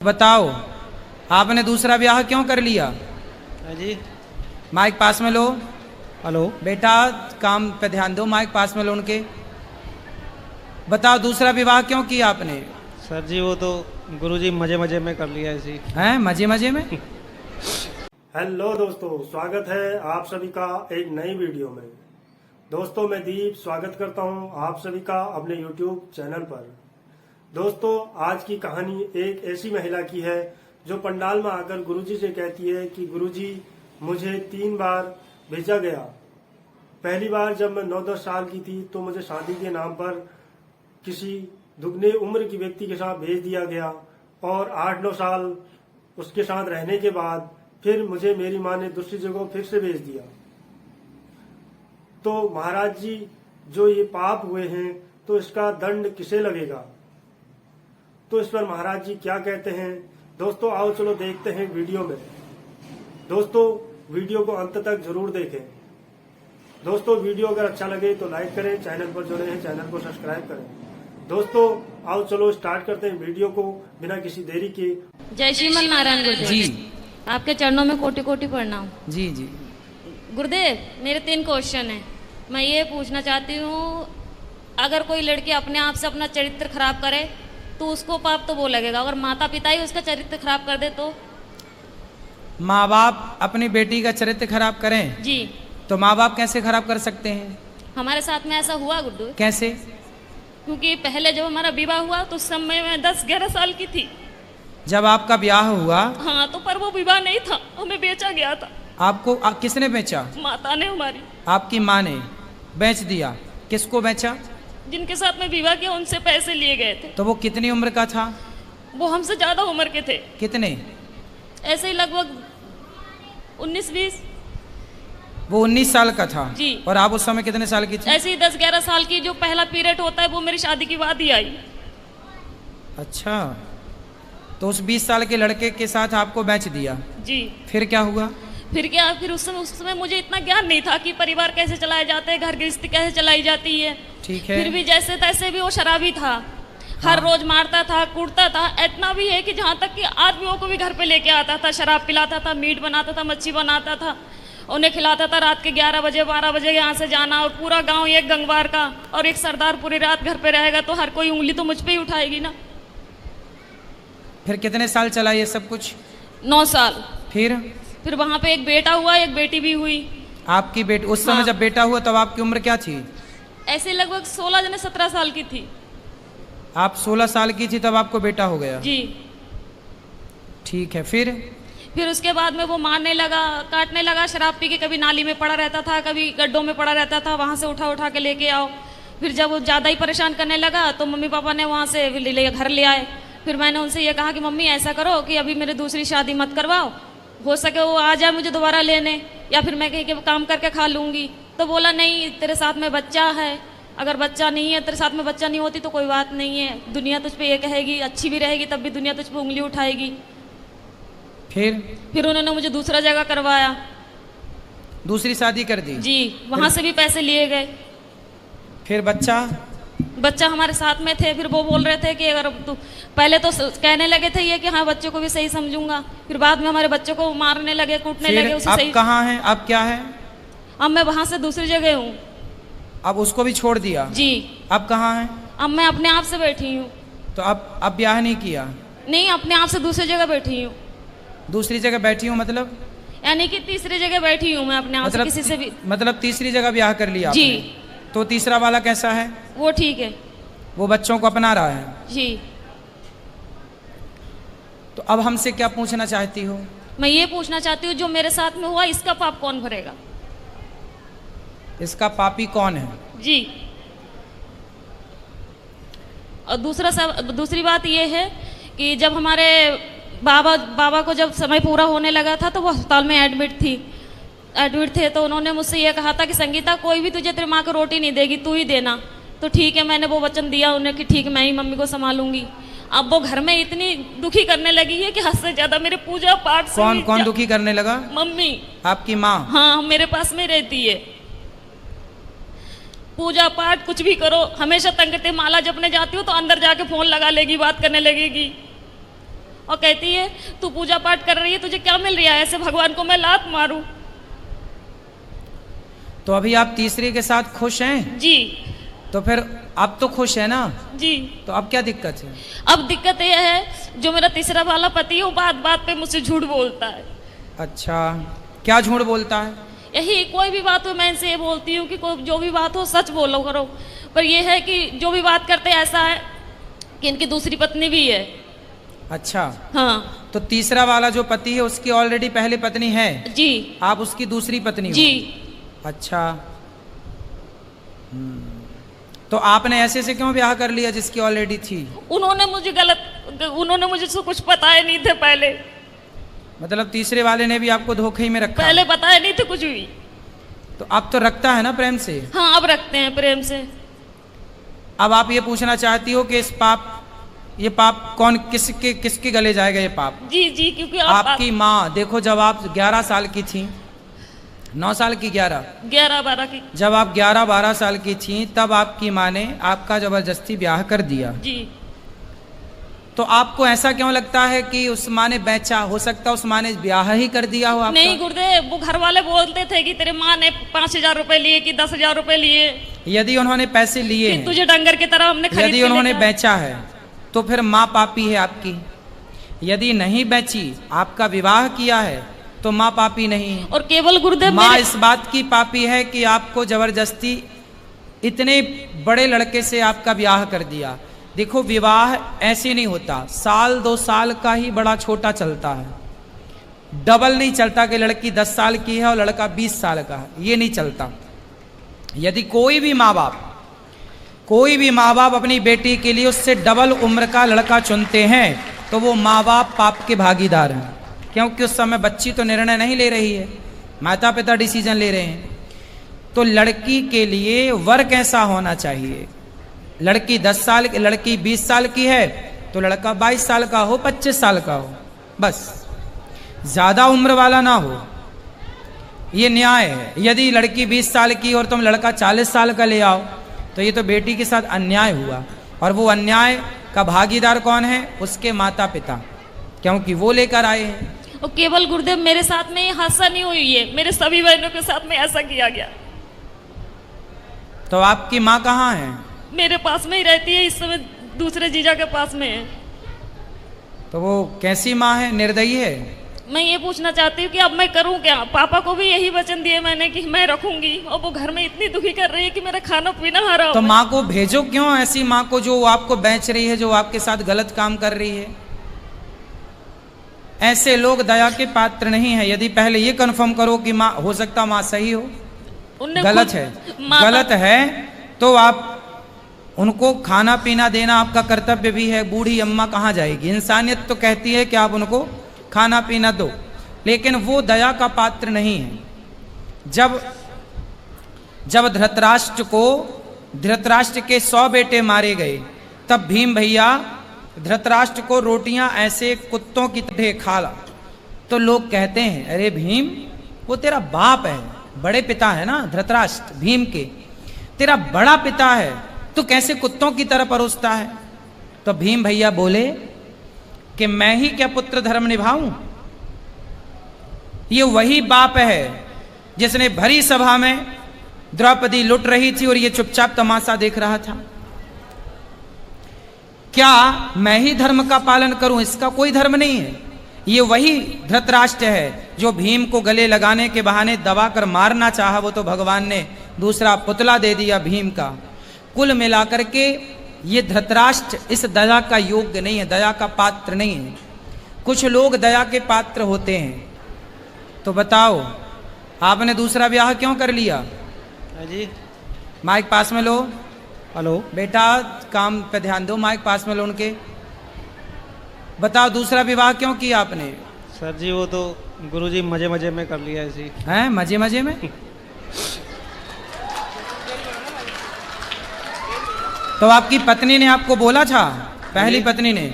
बताओ, आपने दूसरा ब्याह क्यों कर लिया? जी। माइक पास में लो। हेलो। बेटा काम पे ध्यान दो, माइक पास में लो उनके। बताओ, दूसरा विवाह क्यों किया आपने? सर जी वो तो गुरुजी मजे मजे में कर लिया ऐसी। हैं मजे मजे में? हेलो दोस्तों, स्वागत है आप सभी का एक नई वीडियो में। दोस्तों मैं दीप स्वागत करता हूं आप सभी का अपने YouTube चैनल पर। दोस्तों आज की कहानी एक ऐसी महिला की है जो पंडाल में आकर गुरुजी से कहती है कि गुरुजी मुझे 3 बार भेजा गया। पहली बार जब मैं 9-10 साल की थी तो मुझे शादी के नाम पर किसी दुगने उम्र की व्यक्ति के साथ भेज दिया गया और 8-9 साल उसके साथ रहने के बाद फिर मुझे मेरी माँ ने दूसरी जगह फिर से भेज दिया। तो महाराज जी जो ये पाप हुए हैं तो इसका दंड किसे लगेगा? तो इस पर महाराज जी क्या कहते हैं? दोस्तों आओ चलो देखते हैं वीडियो में। दोस्तों वीडियो को अंत तक जरूर देखें। दोस्तों वीडियो अगर अच्छा लगे तो लाइक करें, चैनल पर जुड़े हैं चैनल को सब्सक्राइब करें। दोस्तों आओ चलो स्टार्ट करते हैं वीडियो को बिना किसी देरी के। जय श्रीमन नारायण गुरुदेव जी। आपके चरणों में कोटि कोटि प्रणाम। जी जी। गुरुदेव मेरे 3 क्वेश्चन है। मैं ये पूछना चाहती हूँ, अगर कोई लड़की अपने आप से अपना चरित्र खराब करे तो उसको पाप तो वो लगेगा, अगर माता पिता ही उसका चरित्र खराब कर दे तो? माँ बाप अपनी बेटी का चरित्र खराब करें जी। तो माँ बाप कैसे खराब कर सकते हैं? हमारे साथ में ऐसा हुआ गुड्डू। कैसे? क्योंकि पहले जब हमारा विवाह हुआ तो उस समय मैं 10-11 साल की थी। जब आपका ब्याह हुआ? हाँ, तो पर वो विवाह नहीं था, हमें बेचा गया था। आपको किसने बेचा? माता ने हमारी। आपकी माँ ने बेच दिया? किसको बेचा? जिनके साथ में विवाह किया उनसे पैसे लिए गए थे। तो वो कितनी उम्र का था? वो हमसे ज्यादा उम्र के थे। कितने? ऐसे ही लगभग 19-20। वो 19 साल का था जी। और आप उस समय कितने साल की थी? ऐसे ही 10-11 साल की। जो पहला पीरियड होता है वो मेरी शादी के बाद ही आई। अच्छा, तो उस 20 साल के लड़के के साथ आपको बेच दिया? जी। फिर क्या हुआ? फिर क्या? फिर उस समय मुझे इतना ज्ञान नहीं था कि परिवार कैसे चलाए जाते हैं, घर गृहस्थी कैसे चलाई जाती है। ठीक है। फिर भी जैसे तैसे भी वो शराबी था। हर रोज मारता था, कूटता था। इतना भी है कि जहाँ तक कि आदमियों को भी घर पे लेके आता था, शराब पिलाता था, मीट बनाता था, मच्छी बनाता था, उन्हें खिलाता था। रात के 11 बजे 12 बजे यहाँ से जाना और पूरा गांव एक गंगवार का और एक सरदार पूरी रात घर पे रहेगा तो हर कोई उंगली तो मुझ पे ही उठाएगी ना। फिर कितने साल चला ये सब कुछ? 9 साल। फिर वहाँ पे एक बेटा हुआ, एक बेटी भी हुई। आपकी बेटी उस समय जब बेटा हुआ तब आपकी उम्र क्या थी? ऐसे लगभग 16-17 साल की थी। आप 16 साल की थी तब आपको बेटा हो गया? जी। ठीक है। फिर उसके बाद में वो मारने लगा, काटने लगा। शराब पी के कभी नाली में पड़ा रहता था, कभी गड्ढों में पड़ा रहता था, वहाँ से उठा उठा के लेके आओ। फिर जब वो ज़्यादा ही परेशान करने लगा तो मम्मी पापा ने वहाँ से घर ले आए। फिर मैंने उनसे ये कहा कि मम्मी ऐसा करो कि अभी मेरे दूसरी शादी मत करवाओ, हो सके वो आ जाए मुझे दोबारा लेने या फिर मैं कहीं के काम करके खा लूँगी। तो बोला नहीं, तेरे साथ में बच्चा है, अगर बच्चा नहीं है, तेरे साथ में बच्चा नहीं होती तो कोई बात नहीं है, दुनिया तुझ पे ये कहेगी, अच्छी भी रहेगी तब भी दुनिया तुझ पे उंगली उठाएगी। फिर उन्होंने मुझे दूसरा जगह करवाया। दूसरी शादी कर दी? जी। वहाँ से भी पैसे लिए गए। फिर बच्चा हमारे साथ में थे। फिर वो बोल रहे थे कि अगर तू, पहले तो कहने लगे थे ये कि हाँ बच्चों को भी सही समझूंगा, फिर बाद में हमारे बच्चों को मारने लगे, कूटने लगे। उसे सही। कहाँ हैं अब? क्या है अब? मैं वहाँ से दूसरी जगह हूँ। अब उसको भी छोड़ दिया? जी। अब कहाँ है? अब मैं अपने आप से बैठी हूँ। तो अब ब्याह नहीं किया? नहीं, अपने आप से दूसरी जगह बैठी हूँ। दूसरी जगह बैठी हूँ मतलब? यानी कि तीसरी जगह बैठी हूँ मैं अपने आप से, किसी से भी। मतलब तीसरी जगह ब्याह कर लिया जी। आपने? तो तीसरा वाला कैसा है? वो ठीक है, वो बच्चों को अपना रहा है? जी। तो अब हमसे क्या पूछना चाहती हो? मैं ये पूछना चाहती हूँ जो मेरे साथ में हुआ इसका पाप कौन भरेगा? इसका पापी कौन है? जी। और दूसरी बात ये है कि जब हमारे बाबा को जब समय पूरा होने लगा था तो वो अस्पताल में एडमिट थे। तो उन्होंने मुझसे ये कहा था कि संगीता कोई भी तुझे तेरी माँ को रोटी नहीं देगी, तू ही देना। तो ठीक है, मैंने वो वचन दिया उन्हें कि ठीक मैं ही मम्मी को संभालूंगी। अब वो घर में इतनी दुखी करने लगी है कि हद से ज्यादा मेरे पूजा पाठ से। कौन दुखी करने लगा? मम्मी। आपकी माँ? हाँ, मेरे पास में रहती है। पूजा पाठ कुछ भी करो, हमेशा तंग करते। माला जपने जाती हूँ तो अंदर जाके फोन लगा लेगी, बात करने लगेगी। और कहती है तू पूजा पाठ कर रही है, तुझे क्या मिल रहा है, ऐसे भगवान को मैं लात मारूं। तो अभी आप तीसरी के साथ खुश हैं? जी। तो फिर अब तो खुश है ना? जी। तो अब क्या दिक्कत है? अब दिक्कत यह है, जो मेरा तीसरा वाला पति है वो बात बात पे मुझसे झूठ बोलता है। अच्छा, क्या झूठ बोलता है? यही कोई भी बात हो मैं इनसे ये बोलती हूँ कि कोई जो भी बात हो सच बोलो करो, पर यह है कि जो भी बात करते ऐसा है कि इनकी दूसरी पत्नी भी है। अच्छा। हाँ। तो तीसरा वाला जो पति है उसकी ऑलरेडी पहली पत्नी है? जी। आप उसकी दूसरी पत्नी हो? जी। अच्छा। तो आपने ऐसे से क्यों ब्याह कर लिया जिसकी ऑलरेडी थी? उन्होंने मुझे से कुछ बताया नहीं थे पहले। मतलब तीसरे वाले ने भी आपको धोखे में रखा? पहले बताया नहीं थे कुछ भी। तो अब तो रखता है ना प्रेम से? हाँ, अब रखते हैं प्रेम से। अब आप ये पूछना चाहती हो कि ये पाप कौन किसके गले जाएगा ये पाप? जी जी, क्योंकि आपकी माँ। देखो, जब आप 11 साल की थी, 9 साल की, 11-12 की, जब आप 11-12 साल की थी तब आपकी माँ ने आपका जबरदस्ती ब्याह कर दिया। जी। तो आपको ऐसा क्यों लगता है कि उस माँ ने बेचा? हो सकता उस माँ ने ब्याह ही कर दिया हो आपका? नहीं गुरुदेव, वो घर वाले बोलते थे कि तेरे माँ ने 5,000 रुपए लिए कि 10,000 रुपए लिए। यदि उन्होंने पैसे लिए हैं, तुझे डंगर की तरह हमने खरीद यदि उन्होंने बेचा है तो फिर माँ पापी है आपकी। यदि नहीं बेची, आपका विवाह किया है, तो माँ पापी नहीं है। और केवल गुरुदेव माँ इस बात की पापी है कि आपको जबरदस्ती इतने बड़े लड़के से आपका ब्याह कर दिया। देखो, विवाह ऐसे नहीं होता, 1-2 साल का ही बड़ा छोटा चलता है, डबल नहीं चलता कि लड़की 10 साल की है और लड़का 20 साल का है, ये नहीं चलता। यदि कोई भी माँ बाप अपनी बेटी के लिए उससे डबल उम्र का लड़का चुनते हैं तो वो माँ बाप पाप के भागीदार हैं, क्योंकि उस समय बच्ची तो निर्णय नहीं ले रही है, माता पिता डिसीजन ले रहे हैं। तो लड़की के लिए वर कैसा होना चाहिए? लड़की 10 साल, लड़की 20 साल की है तो लड़का 22 साल का हो, 25 साल का हो, बस ज्यादा उम्र वाला ना हो, ये न्याय है। यदि लड़की 20 साल की और तुम लड़का 40 साल का ले आओ तो ये तो बेटी के साथ अन्याय हुआ, और वो अन्याय का भागीदार कौन है? उसके माता पिता, क्योंकि वो लेकर आए हैं। और केवल गुरुदेव मेरे साथ में ये हादसा नहीं हुई है, मेरे सभी बहनों के साथ में ऐसा किया गया। तो आपकी माँ कहाँ है? मेरे पास में ही रहती है, इस समय दूसरे जीजा के पास में है। तो वो कैसी माँ है? निर्दयी है? मैं ये पूछना चाहती हूँ कि अब मैं करूँ क्या? पापा को भी यही वचन दिए मैंने कि मैं रखूंगी, और वो घर में इतनी दुखी कर रही है कि मेरा खाना पीना हराम। तो माँ को भेजो क्यों, ऐसी माँ को जो आपको बेच रही है, जो आपके साथ गलत काम कर रही है। ऐसे लोग दया के पात्र नहीं है। यदि पहले ये कंफर्म करो कि माँ, हो सकता माँ सही हो, गलत है तो आप उनको खाना पीना देना आपका कर्तव्य भी है। बूढ़ी अम्मा कहाँ जाएगी? इंसानियत तो कहती है कि आप उनको खाना पीना दो, लेकिन वो दया का पात्र नहीं है। जब धृतराष्ट्र के 100 बेटे मारे गए, तब भीम भैया धृतराष्ट्र को रोटियां ऐसे कुत्तों की तरह खाला। तो लोग कहते हैं, अरे भीम, वो तेरा बाप है, बड़े पिता है ना धृतराष्ट्र, भीम के, तेरा बड़ा पिता है, तो कैसे कुत्तों की तरह परोसता है? तो भीम भैया बोले कि मैं ही क्या पुत्र धर्म निभाऊं? ये वही बाप है जिसने भरी सभा में द्रौपदी लुट रही थी और ये चुपचाप तमाशा देख रहा था। क्या मैं ही धर्म का पालन करूं? इसका कोई धर्म नहीं है। ये वही धृतराष्ट्र है जो भीम को गले लगाने के बहाने दबाकर मारना चाहा, वो तो भगवान ने दूसरा पुतला दे दिया भीम का। कुल मिलाकर के ये धृतराष्ट्र इस दया का योग्य नहीं है, दया का पात्र नहीं है। कुछ लोग दया के पात्र होते हैं। तो बताओ, आपने दूसरा ब्याह क्यों कर लिया? जी, माइक पास में लो। हेलो बेटा, काम पे ध्यान दो, माइक पास में लो उनके। बताओ, दूसरा विवाह क्यों किया आपने? सर जी, वो तो गुरुजी मजे मजे में कर लिया ऐसी। हैं? मजे मजे में? तो आपकी पत्नी ने आपको बोला था, पहली पत्नी ने